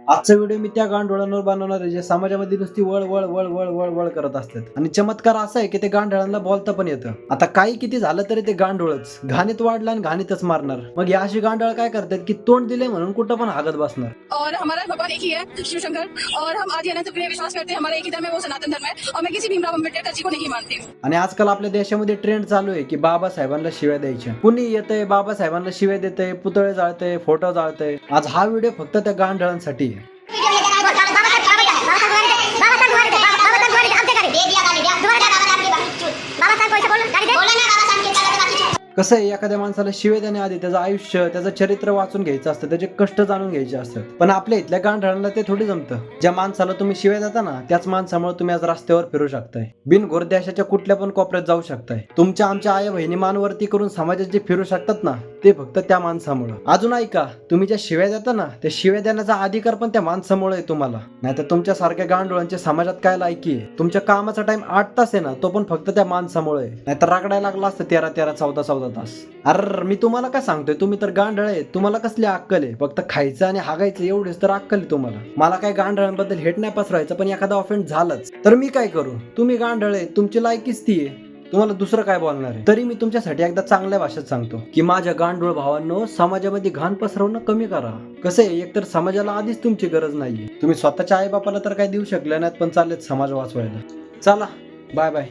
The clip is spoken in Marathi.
आजचा व्हिडिओ मी त्या गांडोळांवर बनवणार आहे जे समाजामध्ये नुसती वळ वळ वळ वळ वळ वळ करत असतात। आणि चमत्कार असा आहे की ते गांडोळांना बोलता पण येतं। आता काही किती झालं तरी ते गांडोळच घाणीत वाढलं आणि घाणीतच मारणार। मग या अशी गांडोळ काय करतात की तोंड दिले म्हणून कुठं पण हागत बसणार। और हमारा भगवान एक ही है, शिव शंकर, और हम आदि अनंत पे विश्वास करते हैं। हमारा एक ही धर्म है, वो सनातन धर्म है, और मैं किसी भीमराव अम्बेडकर जी को नहीं मानती हूँ। आणि आजकाल आपल्या देशामध्ये ट्रेंड चालू आहे की बाबासाहेबांना शिव्या द्यायच्या। कुणी येतंय बाबासाहेबांना शिव्या देतंय, पुतळे जाळतंय, फोटो जाळतंय। आज हा व्हिडिओ फक्त त्या गांडळांसाठी आहे। कसं आहे, एखाद्या माणसाला शिव्या देण्याआधी त्याचं आयुष्य, त्याचं चरित्र वाचून घ्यायचं असतं, त्याचे कष्ट जाणून घ्यायचे असतात। पण आपल्या इथल्या गांढळांना ते थोडी जमतं। ज्या माणसाला तुम्ही शिव्या देता ना, त्याच माणसामुळे तुम्ही आज रस्त्यावर फिरू शकताय, बिनघोर देशाच्या कुठल्या पण कोपऱ्यात जाऊ शकताय, तुमच्या आमच्या आई बहिणी मानवरती करून समाजात जे फिरू शकतात ना, ते फक्त त्या माणसामुळे। अजून ऐका, तुम्ही ज्या शिव्या देता ना, त्या शिव्या देण्याचा अधिकार पण त्या माणसामुळे आहे तुम्हाला। नाहीतर तुमच्या सारख्या गांडुळांच्या समाजात काय लायकी आहे? तुमच्या कामाचा टाइम 8 तास आहे ना, तो पण फक्त त्या माणसामुळे आहे। नाहीतर रगडायला लागला असतं 13-13, 14-14 तास। अरे मी तुम्हाला काय सांगतोय, तुम्ही तर गांडळ आहे, तुम्हाला कसली अक्कल आहे? फक्त खायचं आणि हागायचं एवढीच तर अक्कल आहे तुम्हाला। मला काय गांडळांबद्दल हेट नाही पसरवायचं, पण एखादा ऑफेंड झालंच तर मी काय करू? तुम्ही गांडळ आहे, तुमची लायकीच ती आहे, तुम्हाला दुसरं काय बोलणार आहे? तरी मी तुमच्यासाठी एकदा चांगल्या भाषेत सांगतो की माझ्या गांडूळ भावांनो, समाजामध्ये घाण पसरवणं कमी करा। कसं आहे, एकतर समाजाला आधीच तुमची गरज नाहीये, तुम्ही स्वतःच्या आई बापाला तर काय देऊ शकले नाहीत, पण चाललेत समाज वाचवायला। चला, बाय बाय।